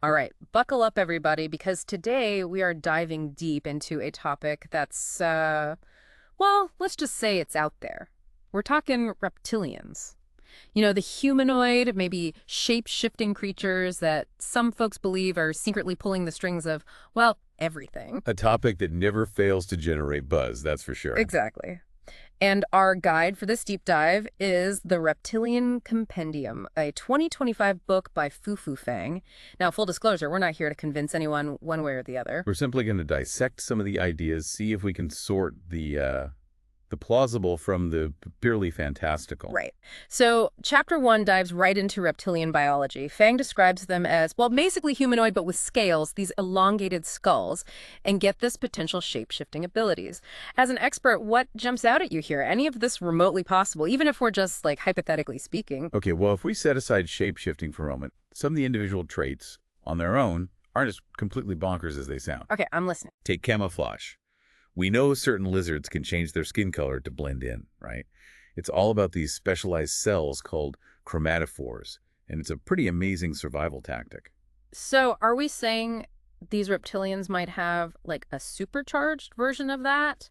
All right, buckle up, everybody, because today we are diving deep into a topic that's, well, let's just say it's out there. We're talking reptilians. You know, the humanoid, maybe shape-shifting creatures that some folks believe are secretly pulling the strings of, well, everything. A topic that never fails to generate buzz, that's for sure. Exactly. And our guide for this deep dive is the Reptilian Compendium, a 2025 book by Fu Fang. Now, full disclosure, we're not here to convince anyone one way or the other. We're simply going to dissect some of the ideas, see if we can sort the plausible from the purely fantastical. Right. So, chapter 1 dives right into reptilian biology. Fang describes them as, well, basically humanoid, but with scales, these elongated skulls, and get this potential shape-shifting abilities. As an expert, what jumps out at you here? Any of this remotely possible, even if we're just, like, hypothetically speaking? Okay, well, if we set aside shape-shifting for a moment, some of the individual traits on their own aren't as completely bonkers as they sound. Okay, I'm listening. Take camouflage. We know certain lizards can change their skin color to blend in, right? It's all about these specialized cells called chromatophores, and it's a pretty amazing survival tactic. So, are we saying these reptilians might have, like, a supercharged version of that,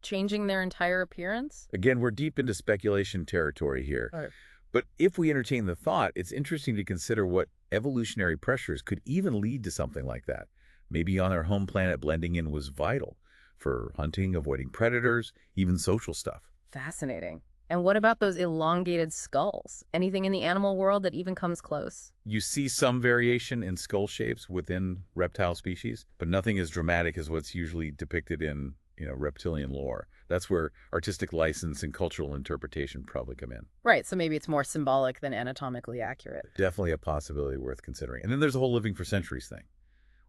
changing their entire appearance? Again, we're deep into speculation territory here. Right. But if we entertain the thought, it's interesting to consider what evolutionary pressures could even lead to something like that. Maybe on our home planet, blending in was vital for hunting, avoiding predators, even social stuff. Fascinating. And what about those elongated skulls? Anything in the animal world that even comes close? You see some variation in skull shapes within reptile species, but nothing as dramatic as what's usually depicted in, reptilian lore. That's where artistic license and cultural interpretation probably come in. Right, so maybe it's more symbolic than anatomically accurate. Definitely a possibility worth considering. And then there's the whole living for centuries thing,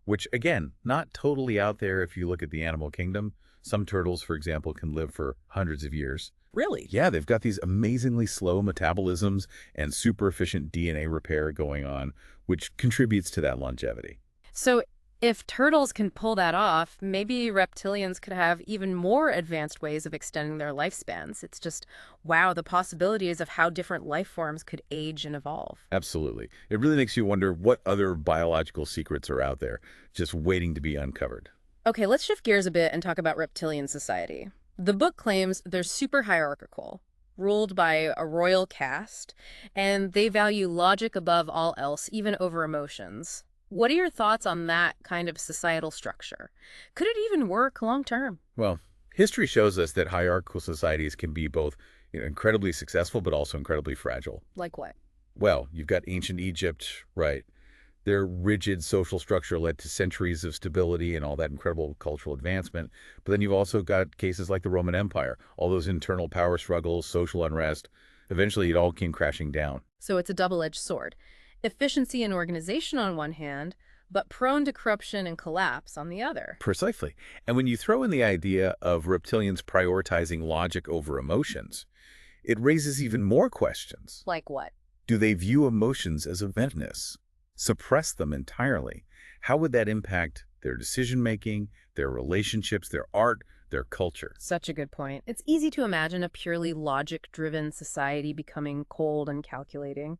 which, again, not totally out there if you look at the animal kingdom. Some turtles, for example, can live for hundreds of years. Really? Yeah, they've got these amazingly slow metabolisms and super efficient DNA repair going on, which contributes to that longevity. So if turtles can pull that off, maybe reptilians could have even more advanced ways of extending their lifespans. It's just, wow, the possibilities of how different life forms could age and evolve. Absolutely. It really makes you wonder what other biological secrets are out there just waiting to be uncovered. Okay, let's shift gears a bit and talk about reptilian society. The book claims they're super hierarchical, ruled by a royal caste, and they value logic above all else, even over emotions. What are your thoughts on that kind of societal structure? Could it even work long term? Well, history shows us that hierarchical societies can be both incredibly successful but also incredibly fragile. Like what? Well, you've got ancient Egypt, right? Their rigid social structure led to centuries of stability and all that incredible cultural advancement. But then you've also got cases like the Roman Empire, all those internal power struggles, social unrest. Eventually, it all came crashing down. So it's a double-edged sword. Efficiency and organization on one hand, but prone to corruption and collapse on the other. Precisely. And when you throw in the idea of reptilians prioritizing logic over emotions, it raises even more questions. Like what? Do they view emotions as eventness? Suppress them entirely? How would that impact their decision-making, their relationships, their art, their culture? Such a good point. It's easy to imagine a purely logic-driven society becoming cold and calculating.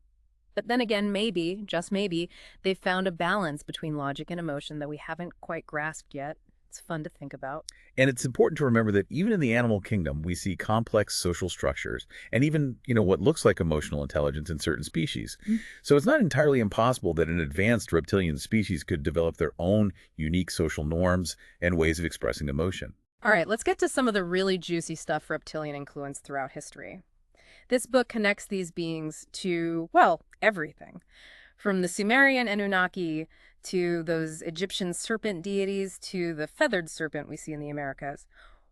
But then again, maybe, just maybe, they've found a balance between logic and emotion that we haven't quite grasped yet. It's fun to think about. And it's important to remember that even in the animal kingdom, we see complex social structures and even, what looks like emotional intelligence in certain species. So it's not entirely impossible that an advanced reptilian species could develop their own unique social norms and ways of expressing emotion. All right, let's get to some of the really juicy stuff reptilian influence throughout history. This book connects these beings to, well, everything. From the Sumerian Anunnaki to those Egyptian serpent deities to the feathered serpent we see in the Americas.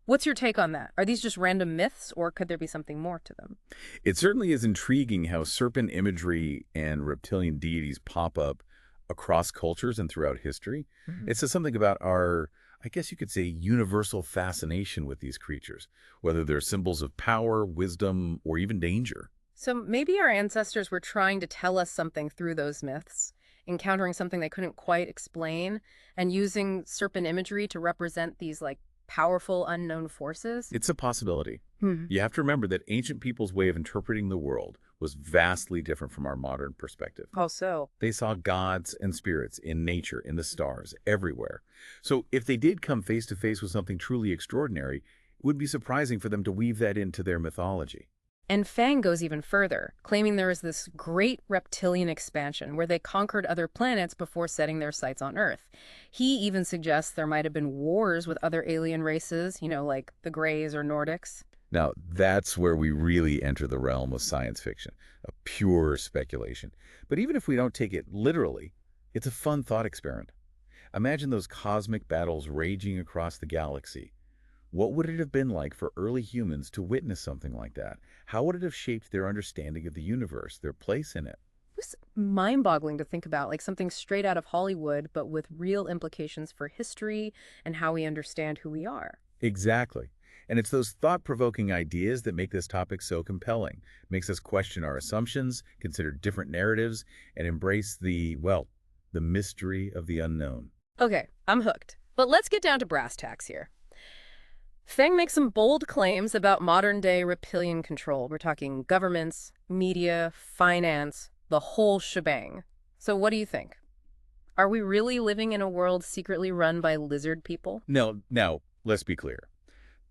What's your take on that? Are these just random myths, or could there be something more to them? It certainly is intriguing how serpent imagery and reptilian deities pop up across cultures and throughout history. It says something about our, I guess you could say, universal fascination with these creatures, whether they're symbols of power, wisdom, or even danger. So maybe our ancestors were trying to tell us something through those myths, encountering something they couldn't quite explain, and using serpent imagery to represent these, like, powerful unknown forces. It's a possibility. You have to remember that ancient people's way of interpreting the world was vastly different from our modern perspective. How so? They saw gods and spirits in nature, in the stars, everywhere. So if they did come face to face with something truly extraordinary, it would be surprising for them to weave that into their mythology. And Fang goes even further, claiming there is this great reptilian expansion where they conquered other planets before setting their sights on Earth. He even suggests there might have been wars with other alien races, like the Greys or Nordics. Now, that's where we really enter the realm of science fiction, a pure speculation. But even if we don't take it literally, it's a fun thought experiment. Imagine those cosmic battles raging across the galaxy. What would it have been like for early humans to witness something like that? How would it have shaped their understanding of the universe, their place in it? It was mind-boggling to think about, like something straight out of Hollywood, but with real implications for history and how we understand who we are. Exactly. And it's those thought-provoking ideas that make this topic so compelling, makes us question our assumptions, consider different narratives, and embrace the mystery of the unknown. Okay, I'm hooked. But let's get down to brass tacks here. Feng makes some bold claims about modern-day reptilian control. We're talking governments, media, finance, the whole shebang. So what do you think? Are we really living in a world secretly run by lizard people? No, now, let's be clear.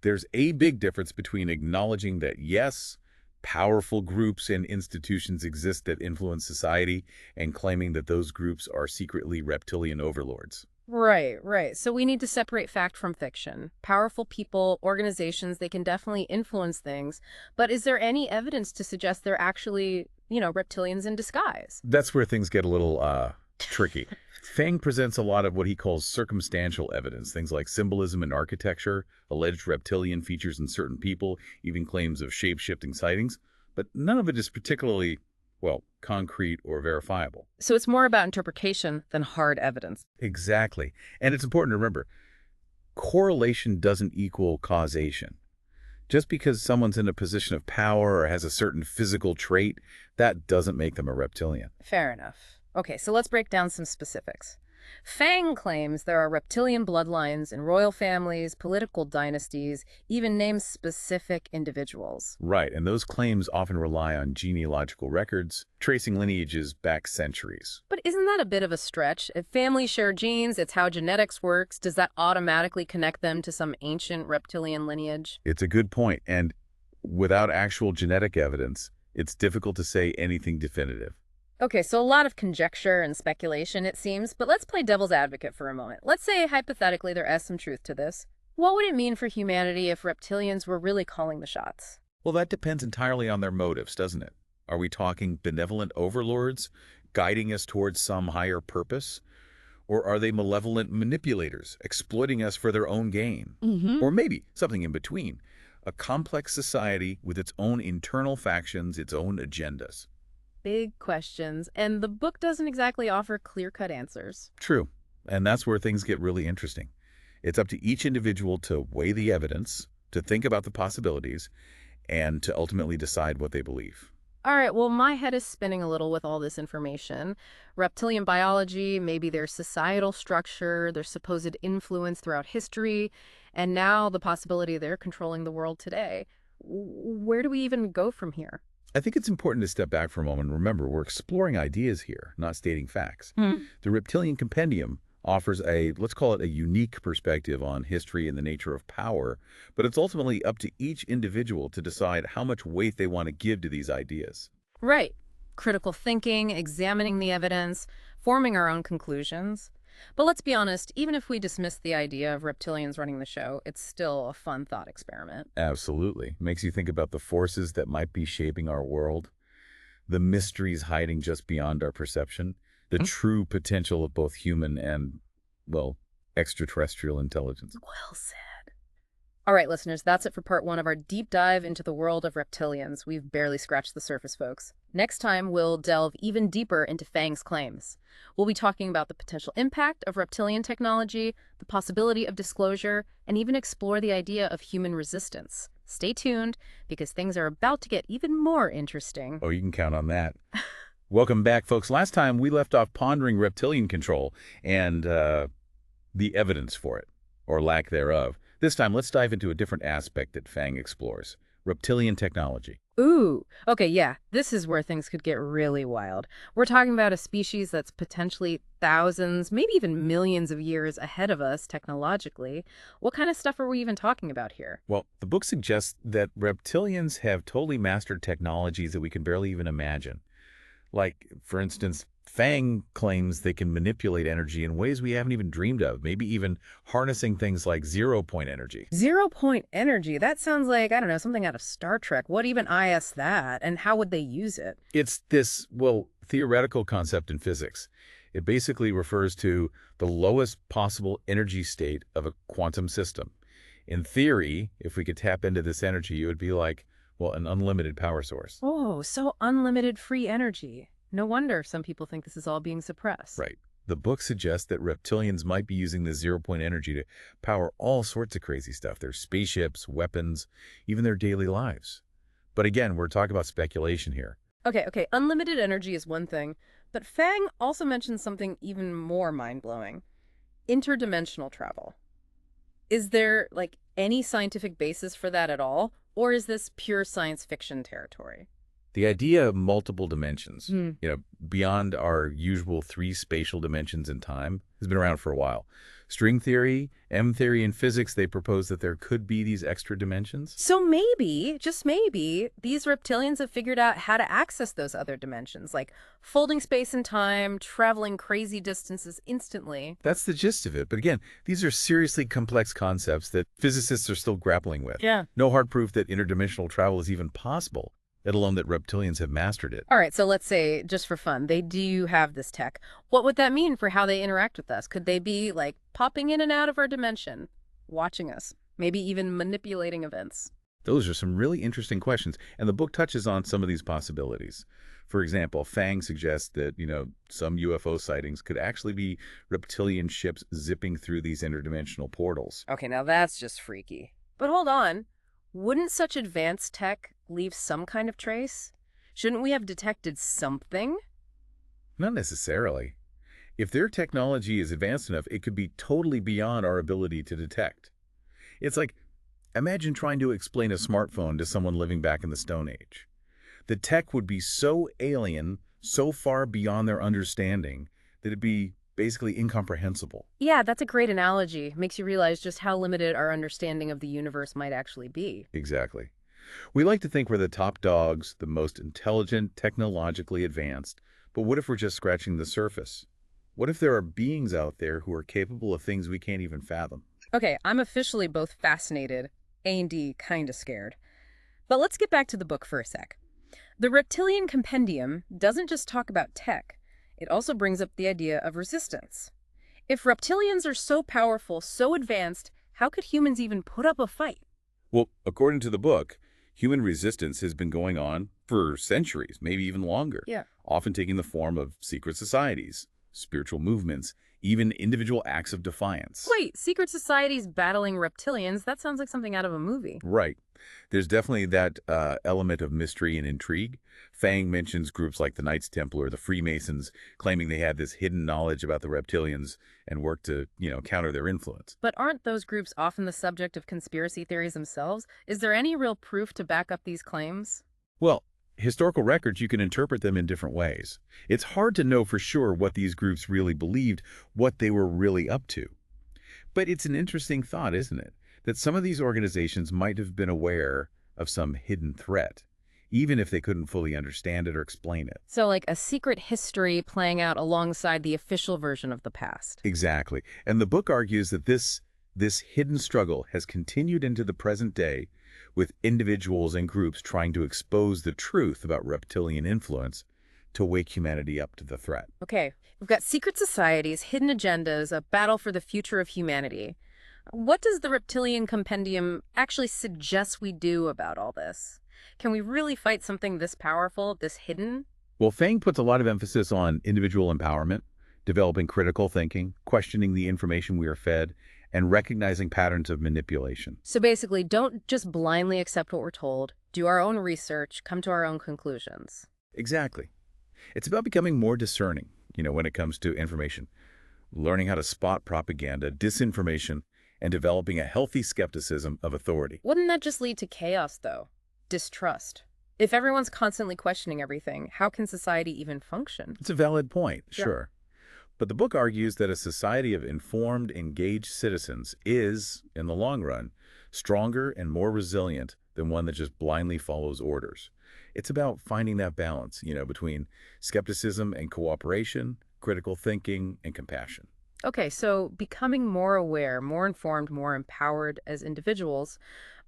There's a big difference between acknowledging that, yes, powerful groups and institutions exist that influence society and claiming that those groups are secretly reptilian overlords. Right. So we need to separate fact from fiction. Powerful people, organizations, they can definitely influence things, but is there any evidence to suggest they're actually, reptilians in disguise? That's where things get a little tricky. Fang presents a lot of what he calls circumstantial evidence, things like symbolism in architecture, alleged reptilian features in certain people, even claims of shape-shifting sightings, but none of it is particularly, concrete or verifiable. So it's more about interpretation than hard evidence. Exactly. And it's important to remember, correlation doesn't equal causation. Just because someone's in a position of power or has a certain physical trait, that doesn't make them a reptilian. Fair enough. Okay, so let's break down some specifics. Fang claims there are reptilian bloodlines in royal families, political dynasties, even names specific individuals. Right, and those claims often rely on genealogical records, tracing lineages back centuries. But isn't that a bit of a stretch? If families share genes, it's how genetics works. Does that automatically connect them to some ancient reptilian lineage? It's a good point, and without actual genetic evidence, it's difficult to say anything definitive. Okay, so a lot of conjecture and speculation, it seems, but let's play devil's advocate for a moment. Let's say, hypothetically, there is some truth to this. What would it mean for humanity if reptilians were really calling the shots? Well, that depends entirely on their motives, doesn't it? Are we talking benevolent overlords guiding us towards some higher purpose? Or are they malevolent manipulators exploiting us for their own gain? Or maybe something in between, a complex society with its own internal factions, its own agendas. Big questions, and the book doesn't exactly offer clear-cut answers. True, and that's where things get really interesting. It's up to each individual to weigh the evidence, to think about the possibilities, and to ultimately decide what they believe. All right, well, my head is spinning a little with all this information. Reptilian biology, maybe their societal structure, their supposed influence throughout history, and now the possibility they're controlling the world today. Where do we even go from here? I think it's important to step back for a moment and remember we're exploring ideas here, not stating facts. The Reptilian Compendium offers let's call it a unique perspective on history and the nature of power, but it's ultimately up to each individual to decide how much weight they want to give to these ideas. Right. Critical thinking, examining the evidence, forming our own conclusions. But let's be honest, even if we dismiss the idea of reptilians running the show, it's still a fun thought experiment. Absolutely. Makes you think about the forces that might be shaping our world, the mysteries hiding just beyond our perception, the true potential of both human and, extraterrestrial intelligence. Well said. All right, listeners, that's it for part one of our deep dive into the world of reptilians. We've barely scratched the surface, folks. Next time, we'll delve even deeper into Fang's claims. We'll be talking about the potential impact of reptilian technology, the possibility of disclosure, and even explore the idea of human resistance. Stay tuned, because things are about to get even more interesting. Oh, you can count on that. Welcome back, folks. Last time, we left off pondering reptilian control and the evidence for it, or lack thereof. This time, let's dive into a different aspect that Fang explores. reptilian technology. Ooh, okay, yeah, this is where things could get really wild. We're talking about a species that's potentially thousands, maybe even millions of years ahead of us technologically. What kind of stuff are we even talking about here? Well, the book suggests that reptilians have totally mastered technologies that we can barely even imagine. Like, for instance, Fang claims they can manipulate energy in ways we haven't even dreamed of, maybe even harnessing things like zero-point energy. Zero-point energy, that sounds like, I don't know, something out of Star Trek. What even is that, and how would they use it? It's this, well, theoretical concept in physics. It basically refers to the lowest possible energy state of a quantum system. In theory, if we could tap into this energy, it would be like, well, an unlimited power source. Oh, so unlimited free energy. No wonder some people think this is all being suppressed. Right. The book suggests that reptilians might be using the zero-point energy to power all sorts of crazy stuff, their spaceships, weapons, even their daily lives. But again, we're talking about speculation here. Okay, unlimited energy is one thing, but Fang also mentions something even more mind-blowing. Interdimensional travel. Is there, like, any scientific basis for that at all, or is this pure science fiction territory? The idea of multiple dimensions, Hmm. beyond our usual three spatial dimensions in time, has been around for a while. String theory, M theory, and physics, they propose that there could be these extra dimensions. So maybe, just maybe, these reptilians have figured out how to access those other dimensions, like folding space and time, traveling crazy distances instantly. That's the gist of it. But again, these are seriously complex concepts that physicists are still grappling with. Yeah. No hard proof that interdimensional travel is even possible, let alone that reptilians have mastered it. All right, so let's say, just for fun, they do have this tech. What would that mean for how they interact with us? Could they be, like, popping in and out of our dimension, watching us, maybe even manipulating events? Those are some really interesting questions, and the book touches on some of these possibilities. For example, Fang suggests that, some UFO sightings could actually be reptilian ships zipping through these interdimensional portals. Okay, now that's just freaky. But hold on. Wouldn't such advanced tech leave some kind of trace? Shouldn't we have detected something? Not necessarily. If their technology is advanced enough, it could be totally beyond our ability to detect. It's like, imagine trying to explain a smartphone to someone living back in the Stone Age. The tech would be so alien, so far beyond their understanding, that it'd be basically incomprehensible. Yeah, that's a great analogy. Makes you realize just how limited our understanding of the universe might actually be. Exactly. We like to think we're the top dogs, the most intelligent, technologically advanced, but what if we're just scratching the surface? What if there are beings out there who are capable of things we can't even fathom? Okay, I'm officially both fascinated and kind of scared. But let's get back to the book for a sec. The Reptilian Compendium doesn't just talk about tech. It also brings up the idea of resistance. If reptilians are so powerful, so advanced, how could humans even put up a fight? Well, according to the book, human resistance has been going on for centuries, maybe even longer, Yeah. often taking the form of secret societies, spiritual movements, even individual acts of defiance. Wait, secret societies battling reptilians? That sounds like something out of a movie. Right. There's definitely that element of mystery and intrigue. Fang mentions groups like the Knights Templar or the Freemasons, claiming they had this hidden knowledge about the reptilians and worked to, counter their influence. But aren't those groups often the subject of conspiracy theories themselves? Is there any real proof to back up these claims? Well, historical records, you can interpret them in different ways. It's hard to know for sure what these groups really believed, what they were really up to. But it's an interesting thought, isn't it? That some of these organizations might have been aware of some hidden threat, even if they couldn't fully understand it or explain it. So like a secret history playing out alongside the official version of the past. Exactly. And the book argues that this hidden struggle has continued into the present day, with individuals and groups trying to expose the truth about reptilian influence to wake humanity up to the threat. Okay, we've got secret societies, hidden agendas, a battle for the future of humanity. What does the Reptilian Compendium actually suggest we do about all this? Can we really fight something this powerful, this hidden? Well, Fang puts a lot of emphasis on individual empowerment, developing critical thinking, questioning the information we are fed, and recognizing patterns of manipulation. So basically, don't just blindly accept what we're told. Do our own research, come to our own conclusions. Exactly. It's about becoming more discerning, when it comes to information, learning how to spot propaganda, disinformation, and developing a healthy skepticism of authority. Wouldn't that just lead to chaos, though? distrust. If everyone's constantly questioning everything, how can society even function? It's a valid point, Yeah. sure. But the book argues that a society of informed, engaged citizens is, in the long run, stronger and more resilient than one that just blindly follows orders. It's about finding that balance, between skepticism and cooperation, critical thinking and compassion. Okay, so becoming more aware, more informed, more empowered as individuals.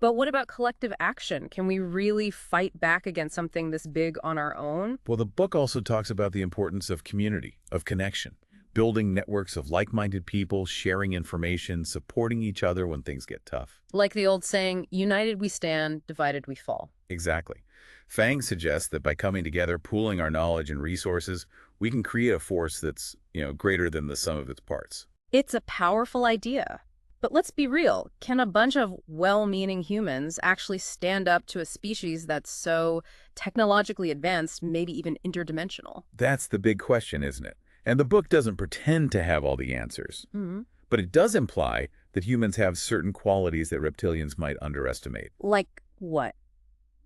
But what about collective action? Can we really fight back against something this big on our own? Well, the book also talks about the importance of community, of connection, building networks of like-minded people, sharing information, supporting each other when things get tough. Like the old saying, united we stand, divided we fall. Exactly. Fang suggests that by coming together, pooling our knowledge and resources, we can create a force that's, greater than the sum of its parts. It's a powerful idea. But let's be real. Can a bunch of well-meaning humans actually stand up to a species that's so technologically advanced, maybe even interdimensional? That's the big question, isn't it? And the book doesn't pretend to have all the answers. Hmm. But it does imply that humans have certain qualities that reptilians might underestimate. Like what?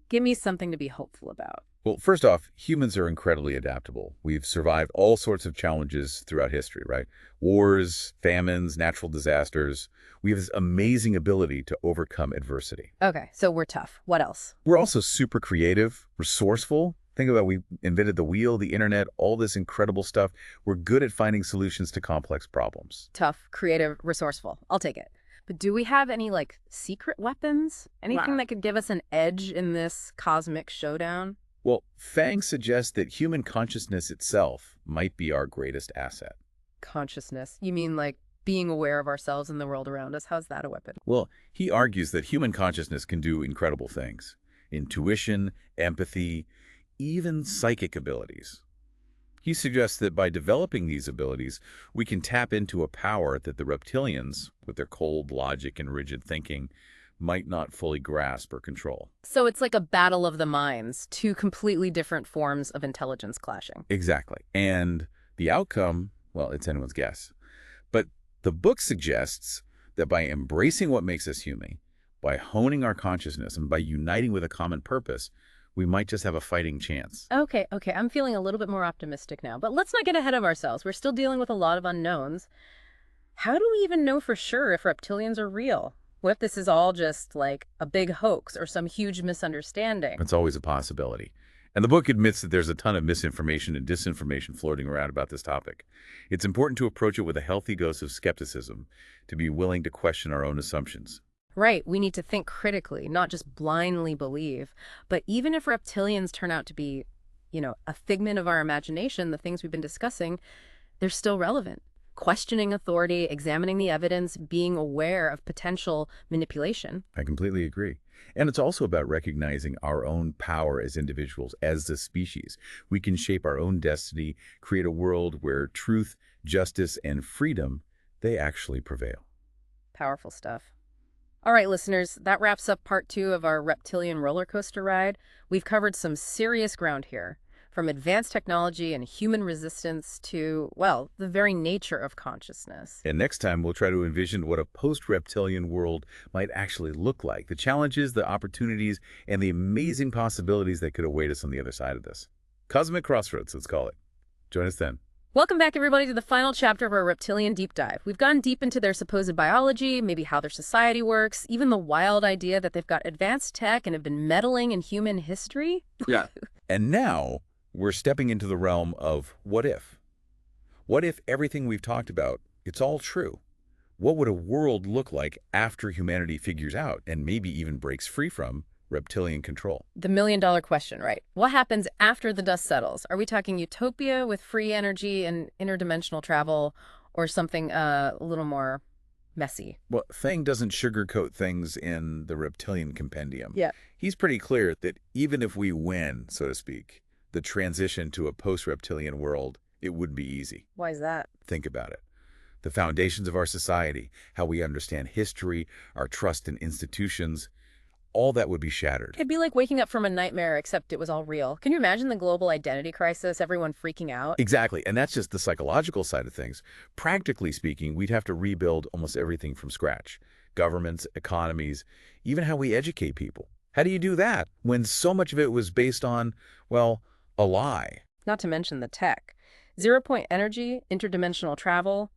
Give me something to be hopeful about. Well, first off, humans are incredibly adaptable. We've survived all sorts of challenges throughout history, right? Wars, famines, natural disasters. We have this amazing ability to overcome adversity. Okay, so we're tough. What else? We're also super creative, resourceful. Think about we invented the wheel, the internet, all this incredible stuff. We're good at finding solutions to complex problems. Tough, creative, resourceful. I'll take it. But do we have any, secret weapons? Anything that could give us an edge in this cosmic showdown? Well, Fang suggests that human consciousness itself might be our greatest asset. Consciousness. You mean, being aware of ourselves and the world around us? How's that a weapon? Well, he argues that human consciousness can do incredible things. Intuition, empathy, even psychic abilities. He suggests that by developing these abilities, we can tap into a power that the reptilians, with their cold logic and rigid thinking, might not fully grasp or control. So it's like a battle of the minds, two completely different forms of intelligence clashing. Exactly. And the outcome, well, it's anyone's guess. But the book suggests that by embracing what makes us human, by honing our consciousness, and by uniting with a common purpose, we might just have a fighting chance. Okay. I'm feeling a little bit more optimistic now. But let's not get ahead of ourselves. We're still dealing with a lot of unknowns. How do we even know for sure if reptilians are real? What if this is all just like a big hoax or some huge misunderstanding? It's always a possibility. And the book admits that there's a ton of misinformation and disinformation floating around about this topic. It's important to approach it with a healthy dose of skepticism, to be willing to question our own assumptions. Right. We need to think critically, not just blindly believe. But even if reptilians turn out to be, a figment of our imagination, the things we've been discussing, they're still relevant. Questioning authority, examining the evidence, being aware of potential manipulation. I completely agree. And it's also about recognizing our own power as individuals, as a species. We can shape our own destiny, create a world where truth, justice, and freedom, they actually prevail. Powerful stuff. All right, listeners, that wraps up part 2 of our reptilian roller coaster ride. We've covered some serious ground here, from advanced technology and human resistance to, well, the very nature of consciousness. And next time, we'll try to envision what a post-reptilian world might actually look like, the challenges, the opportunities, and the amazing possibilities that could await us on the other side of this. Cosmic Crossroads, let's call it. Join us then. Welcome back, everybody, to the final chapter of our reptilian deep dive. We've gone deep into their supposed biology, maybe how their society works, even the wild idea that they've got advanced tech and have been meddling in human history. Yeah. And now we're stepping into the realm of what if? What if everything we've talked about, it's all true? What would a world look like after humanity figures out and maybe even breaks free from reptilian control? The million-dollar question, right? What happens after the dust settles? Are we talking utopia with free energy and interdimensional travel, or something a little more messy? Well, Fang doesn't sugarcoat things in the Reptilian Compendium. Yeah. He's pretty clear that even if we win, so to speak, the transition to a post-reptilian world, it wouldn't be easy. Why is that? Think about it. The foundations of our society, how we understand history, our trust in institutions, all that would be shattered. It'd be like waking up from a nightmare, except it was all real. Can you imagine the global identity crisis, everyone freaking out? Exactly, and that's just the psychological side of things. Practically speaking, we'd have to rebuild almost everything from scratch. Governments, economies, even how we educate people. How do you do that when so much of it was based on, well, a lie? Not to mention the tech. Zero-point energy, interdimensional travel,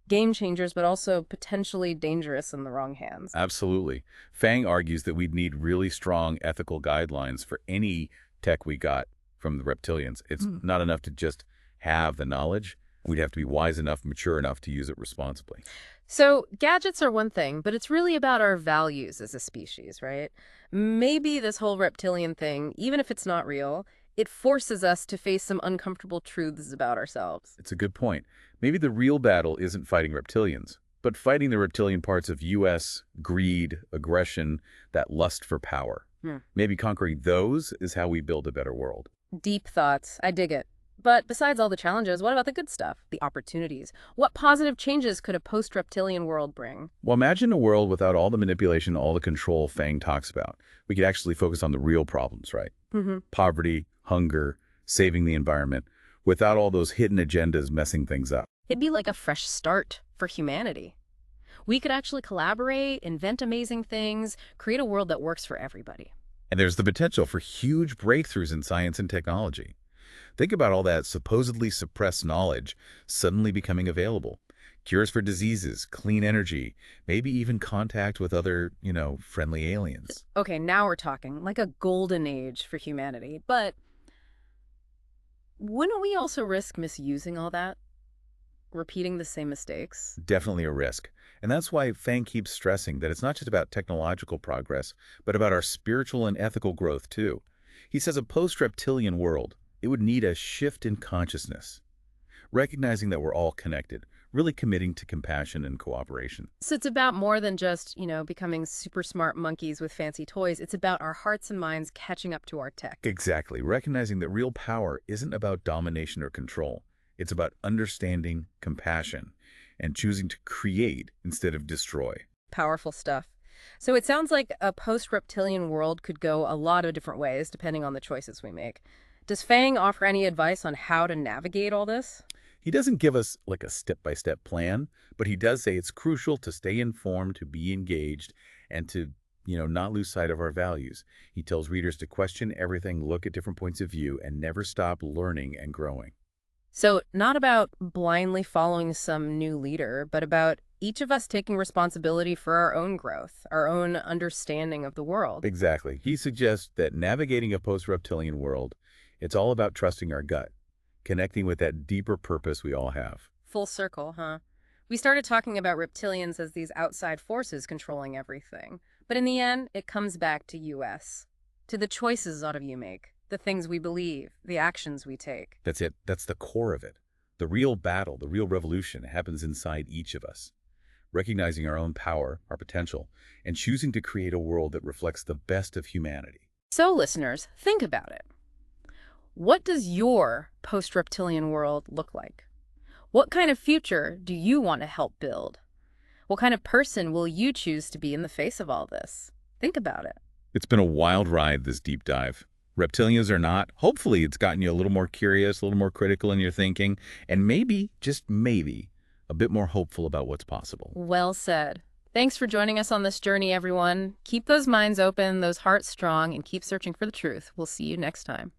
game changers, but also potentially dangerous in the wrong hands. Absolutely. Fang argues that we'd need really strong ethical guidelines for any tech we got from the reptilians. It's not enough to just have the knowledge. We'd have to be wise enough, mature enough to use it responsibly. So gadgets are one thing, but it's really about our values as a species, right? Maybe this whole reptilian thing, even if it's not real, it forces us to face some uncomfortable truths about ourselves. It's a good point. Maybe the real battle isn't fighting reptilians, but fighting the reptilian parts of U.S. greed, aggression, that lust for power. Maybe conquering those is how we build a better world. Deep thoughts. I dig it. But besides all the challenges, what about the good stuff? The opportunities? What positive changes could a post-reptilian world bring? Well, imagine a world without all the manipulation, all the control Fang talks about. We could actually focus on the real problems, right? Poverty, hunger, saving the environment, without all those hidden agendas messing things up. It'd be like a fresh start for humanity. We could actually collaborate, invent amazing things, create a world that works for everybody. And there's the potential for huge breakthroughs in science and technology. Think about all that supposedly suppressed knowledge suddenly becoming available. Cures for diseases, clean energy, maybe even contact with other, friendly aliens. Okay, now we're talking, like a golden age for humanity. But wouldn't we also risk misusing all that? Repeating the same mistakes? Definitely a risk. And that's why Fang keeps stressing that it's not just about technological progress, but about our spiritual and ethical growth too. He says a post-reptilian world, it would need a shift in consciousness, recognizing that we're all connected, really committing to compassion and cooperation. So it's about more than just, becoming super smart monkeys with fancy toys. It's about our hearts and minds catching up to our tech. Exactly, recognizing that real power isn't about domination or control. It's about understanding, compassion, and choosing to create instead of destroy. Powerful stuff. So it sounds like a post-reptilian world could go a lot of different ways depending on the choices we make. Does Fang offer any advice on how to navigate all this? He doesn't give us like a step-by-step plan, but he does say it's crucial to stay informed, to be engaged, and to, not lose sight of our values. He tells readers to question everything, look at different points of view, and never stop learning and growing. So not about blindly following some new leader, but about each of us taking responsibility for our own growth, our own understanding of the world. Exactly. He suggests that navigating a post-reptilian world, it's all about trusting our gut, connecting with that deeper purpose we all have. Full circle, huh? We started talking about reptilians as these outside forces controlling everything. But in the end, it comes back to us, to the choices out of you make, the things we believe, the actions we take. That's it. That's the core of it. The real battle, the real revolution happens inside each of us. Recognizing our own power, our potential, and choosing to create a world that reflects the best of humanity. So, listeners, think about it. What does your post-reptilian world look like? What kind of future do you want to help build? What kind of person will you choose to be in the face of all this? Think about it. It's been a wild ride, this deep dive. Reptilians or not, hopefully it's gotten you a little more curious, a little more critical in your thinking, and maybe, just maybe, a bit more hopeful about what's possible. Well said. Thanks for joining us on this journey, everyone. Keep those minds open, those hearts strong, and keep searching for the truth. We'll see you next time.